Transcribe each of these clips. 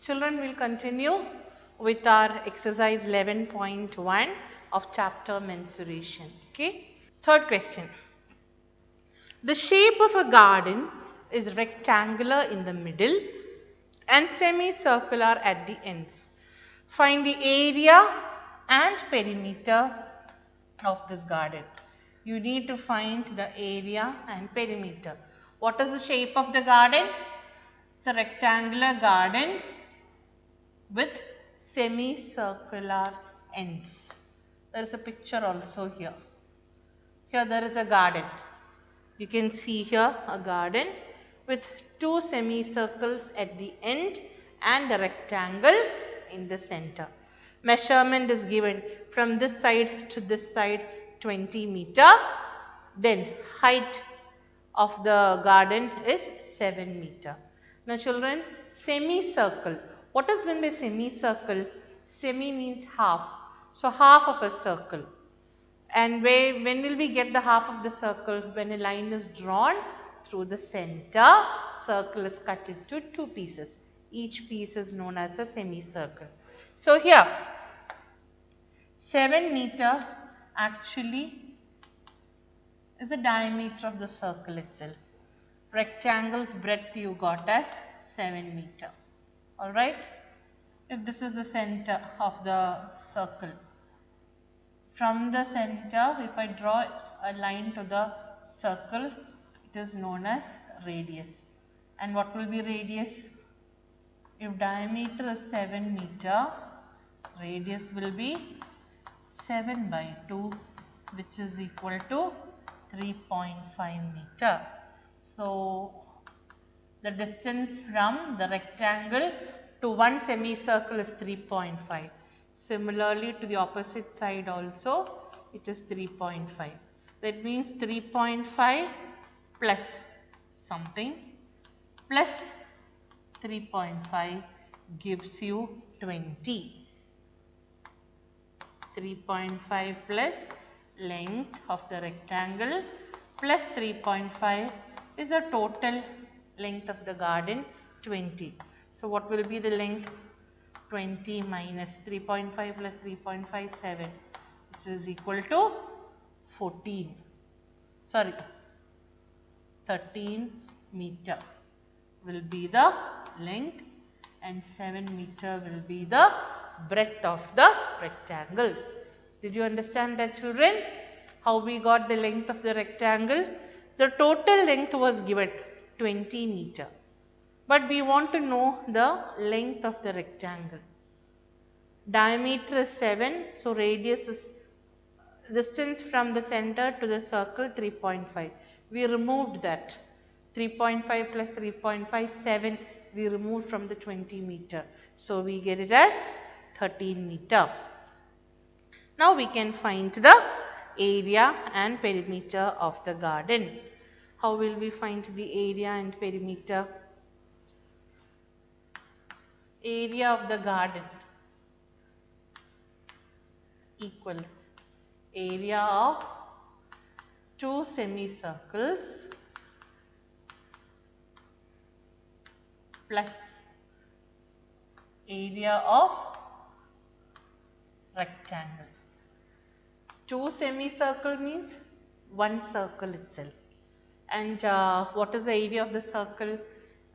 Children, will continue with our exercise 11.1 of chapter mensuration. Okay. Third question. The shape of a garden is rectangular in the middle and semicircular at the ends. Find the area and perimeter of this garden. You need to find the area and perimeter. What is the shape of the garden? It's a rectangular garden with semicircular ends. There is a picture also here. Here there is a garden. You can see here a garden with two semicircles at the end and a rectangle in the center. Measurement is given from this side to this side 20 meter. Then height of the garden is 7 meter. Now children, semicircle. What is meant by semicircle? Semi means half. So half of a circle. And when will we get the half of the circle? When a line is drawn through the center, circle is cut into two pieces. Each piece is known as a semicircle. So here, 7 meter actually is the diameter of the circle itself. Rectangle's breadth you got as 7 meter. Alright. If this is the center of the circle, from the center, if I draw a line to the circle, it is known as radius. And what will be radius? If diameter is 7 meter, radius will be 7 by 2, which is equal to 3.5 meter. So, the distance from the rectangle to one semicircle is 3.5. Similarly, to the opposite side also, it is 3.5. That means 3.5 plus something plus 3.5 gives you 20. 3.5 plus length of the rectangle plus 3.5 is the total length of the garden, 20. So, what will be the length? 20 minus 3.5 plus 3.5, 7, which is equal to 13 meter will be the length and 7 meter will be the breadth of the rectangle. Did you understand that, children? How we got the length of the rectangle? The total length was given 20 meter. But we want to know the length of the rectangle. Diameter is 7, so radius is distance from the center to the circle 3.5. We removed that. 3.5 plus 3.5, 7 we removed from the 20 meter. So we get it as 13 meter. Now we can find the area and perimeter of the garden. How will we find the area and perimeter? Area of the garden equals area of two semicircles plus area of rectangle. Two semicircle means one circle itself. And what is the area of the circle?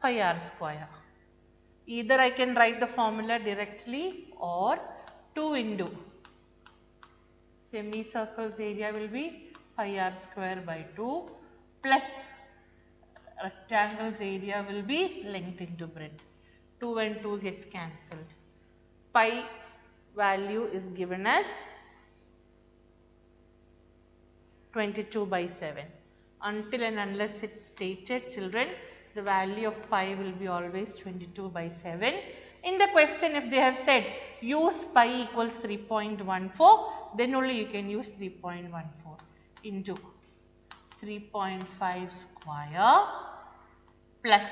Pi r square. Either I can write the formula directly or 2 into semicircle's area will be pi r square by 2 plus rectangle's area will be length into breadth. 2 and 2 gets cancelled. Pi value is given as 22 by 7. Until and unless it is stated, children, the value of pi will be always 22 by 7. In the question, if they have said use pi equals 3.14, then only you can use 3.14 into 3.5 square plus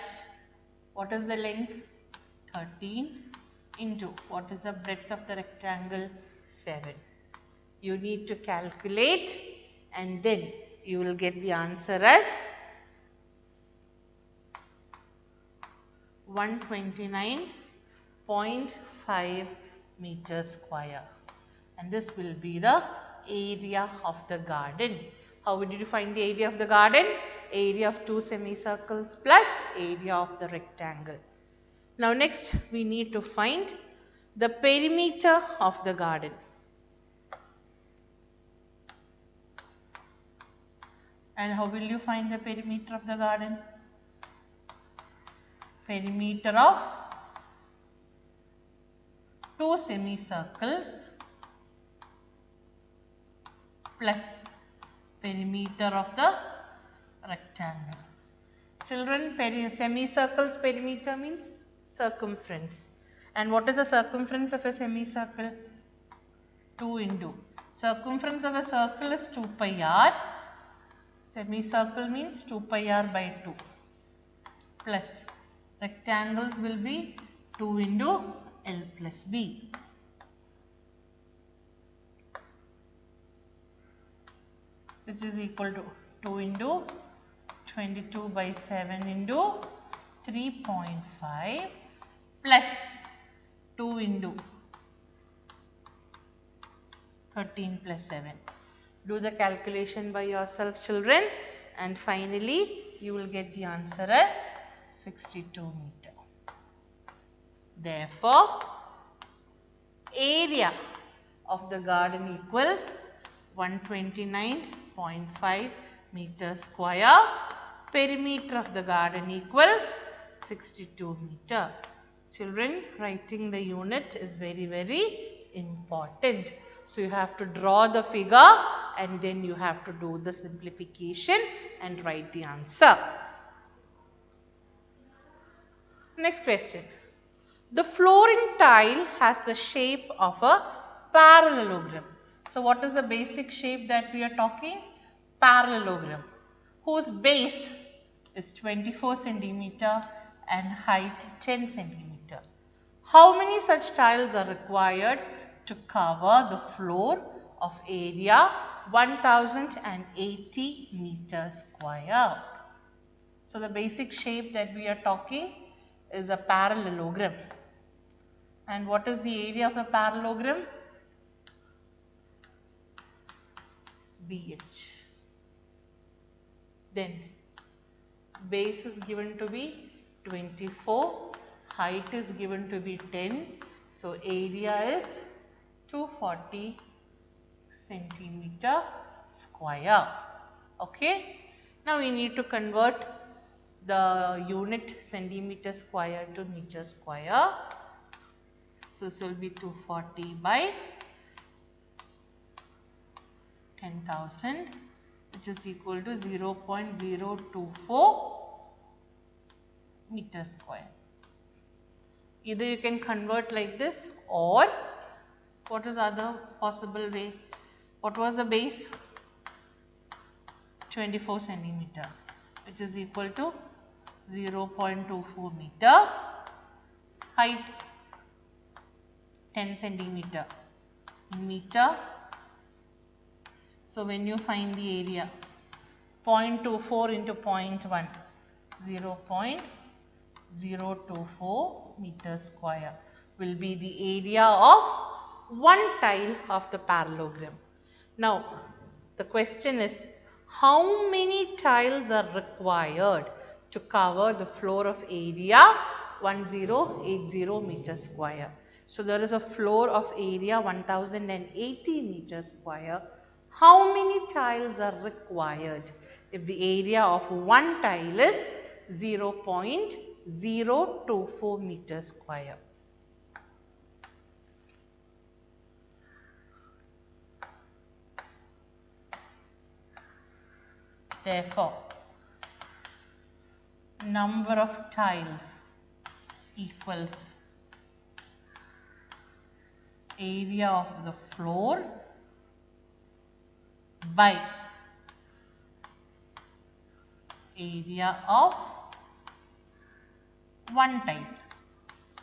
what is the length? 13 into what is the breadth of the rectangle? 7. You need to calculate and then you will get the answer as 129 0.5 meters square. And this will be the area of the garden. How did you find the area of the garden? Area of two semicircles plus area of the rectangle. Now next we need to find the perimeter of the garden. And how will you find the perimeter of the garden? Perimeter of two semicircles plus perimeter of the rectangle. Children, semicircle's perimeter means circumference. And what is the circumference of a semicircle? 2 into. Circumference of a circle is 2 pi r. Semicircle means 2 pi r by 2 plus rectangles will be 2 into L plus B. Which is equal to 2 into 22 by 7 into 3.5 plus 2 into 13 plus 7. Do the calculation by yourself, children, and finally you will get the answer as 62 meter. Therefore, area of the garden equals 129.5 meters square. Perimeter of the garden equals 62 meter. Children, writing the unit is very, very important. So you have to draw the figure and then you have to do the simplification and write the answer. Next question. The flooring tile has the shape of a parallelogram. So what is the basic shape that we are talking? Parallelogram, whose base is 24 centimeter and height 10 centimeter. How many such tiles are required to cover the floor of area 1080 meters square? So the basic shape that we are talking is a parallelogram. And what is the area of a parallelogram? BH. Then base is given to be 24, height is given to be 10. So area is 240 centimeter square. Okay. Now we need to convert the unit centimeter square to meter square. So this will be 240 by 10,000, which is equal to 0.024 meter square. Either you can convert like this, or what is other possible way? What was the base? 24 centimeter, which is equal to 0.24 meter. Height 10 centimeter meter. So when you find the area, 0.24 into 0.1, 0.024 meter square will be the area of one tile of the parallelogram. Now the question is, how many tiles are required to cover the floor of area 1080 meter square? So there is a floor of area 1080 meter square. How many tiles are required if the area of one tile is 0.024 meter square? Therefore, number of tiles equals area of the floor by area of one tile.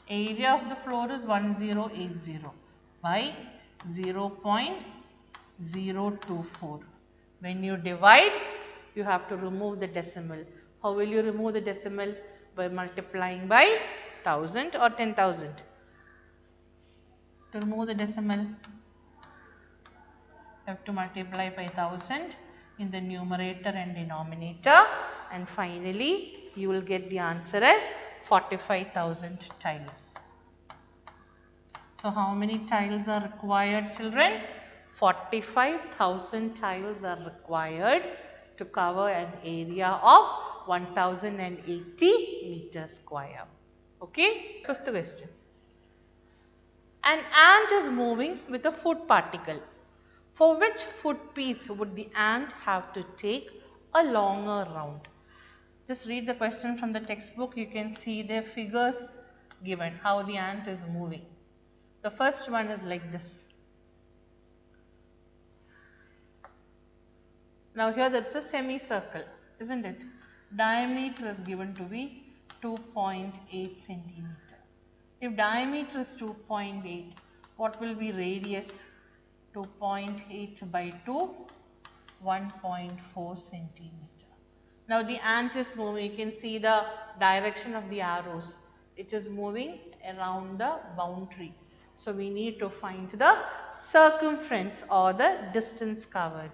Area of the floor is 1080 by 0.024. When you divide, you have to remove the decimal. How will you remove the decimal? By multiplying by 1000 or 10,000. To remove the decimal, you have to multiply by 1000 in the numerator and denominator, and finally you will get the answer as 45,000 tiles. So how many tiles are required, children? 45,000 tiles are required to cover an area of 1080 meters square. Okay, fifth question. An ant is moving with a food particle. For which foot piece would the ant have to take a longer round? Just read the question from the textbook. You can see the figures given, how the ant is moving. The first one is like this. Now here there is a semicircle, isn't it? Diameter is given to be 2.8 centimeter. If diameter is 2.8, what will be radius? 2.8 by 2, 1.4 centimeter. Now the ant is moving. You can see the direction of the arrows. It is moving around the boundary. So we need to find the circumference or the distance covered.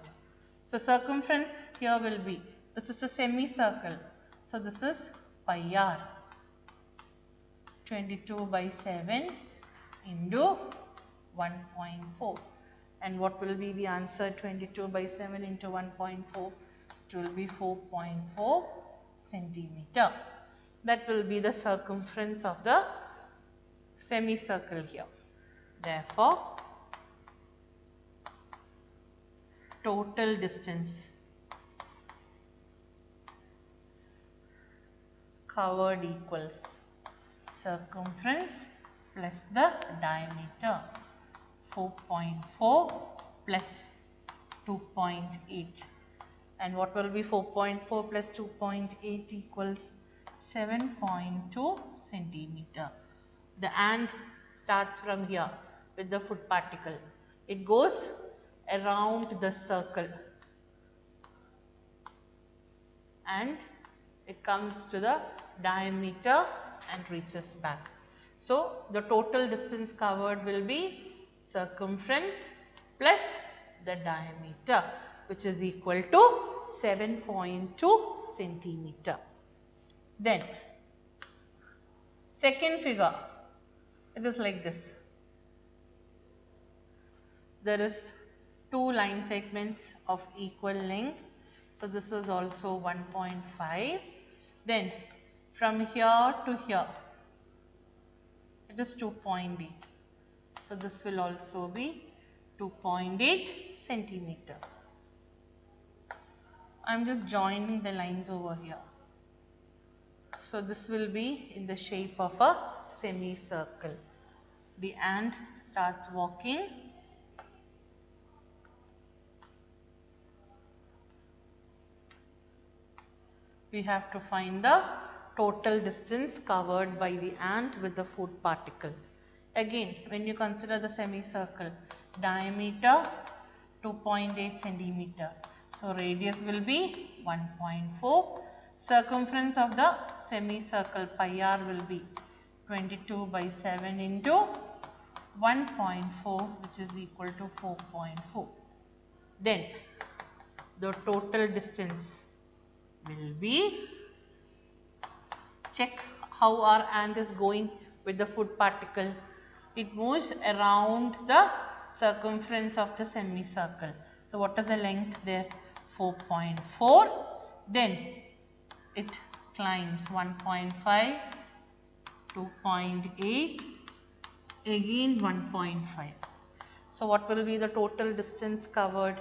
So circumference here will be, this is a semicircle. So this is pi r. 22 by 7 into 1.4. And what will be the answer? 22 by 7 into 1.4. It will be 4.4 centimeter. That will be the circumference of the semicircle here. Therefore, total distance covered equals circumference plus the diameter, 4.4 plus 2.8. And what will be 4.4 plus 2.8 equals 7.2 centimeter. The ant starts from here with the food particle. It goes around the circle and it comes to the diameter and reaches back. So the total distance covered will be circumference plus the diameter, which is equal to 7.2 centimeter. Then second figure, it is like this. There is two line segments of equal length. So this is also 1.5. Then from here to here, it is 2.8. So this will also be 2.8 centimeter. I am just joining the lines over here. So this will be in the shape of a semicircle. The ant starts walking. We have to find the total distance covered by the ant with the food particle. Again, when you consider the semicircle, diameter 2.8 centimeter. So radius will be 1.4. Circumference of the semicircle pi r will be 22 by 7 into 1.4, which is equal to 4.4. Then the total distance will be, check how our ant is going with the food particle. It moves around the circumference of the semicircle. So what is the length there? 4.4. Then it climbs 1.5, 2.8, again 1.5. So what will be the total distance covered?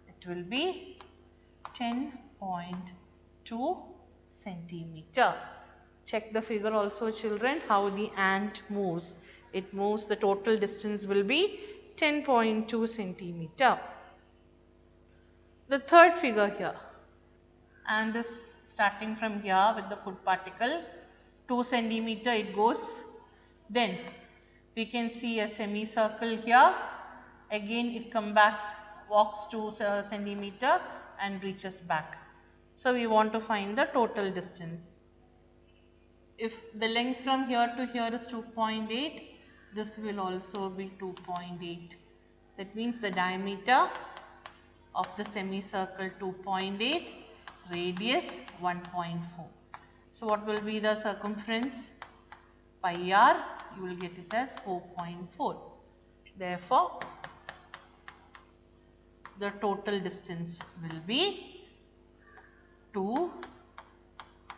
It will be 10.2 centimeter. Check the figure also, children, how the ant moves. It moves, the total distance will be 10.2 centimeter. The third figure here, and this starting from here with the food particle, 2 centimeter it goes. Then we can see a semicircle here. Again it comes back, walks 2 centimeter and reaches back. So we want to find the total distance. If the length from here to here is 2.8, This will also be 2.8. That means the diameter of the semicircle 2.8, radius 1.4. So what will be the circumference? Pi r, you will get it as 4.4. Therefore, the total distance will be 2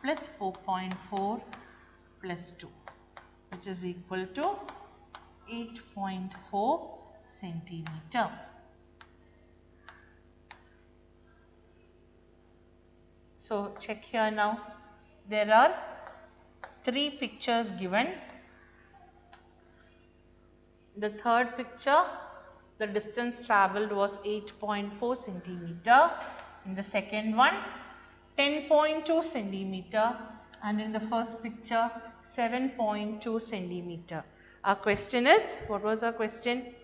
plus 4.4 plus 2, which is equal to 8.4 centimeter. So check here now. There are 3 pictures given. The third picture, the distance travelled was 8.4 centimeter. In the second one, 10.2 centimeter. And in the first picture, 7.2 centimeter. Our question is, what was our question?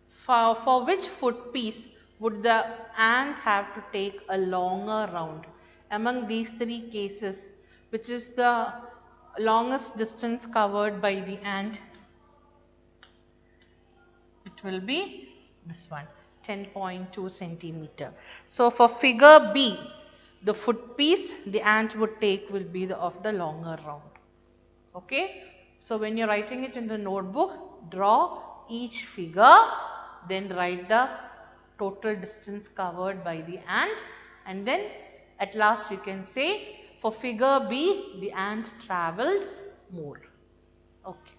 For which foot piece would the ant have to take a longer round? Among these 3 cases, which is the longest distance covered by the ant? It will be this one, 10.2 centimeter. So for figure B, the foot piece the ant would take will be of the longer round. Okay. So when you are writing it in the notebook, draw each figure, then write the total distance covered by the ant, and then at last you can say for figure B the ant travelled more. Okay.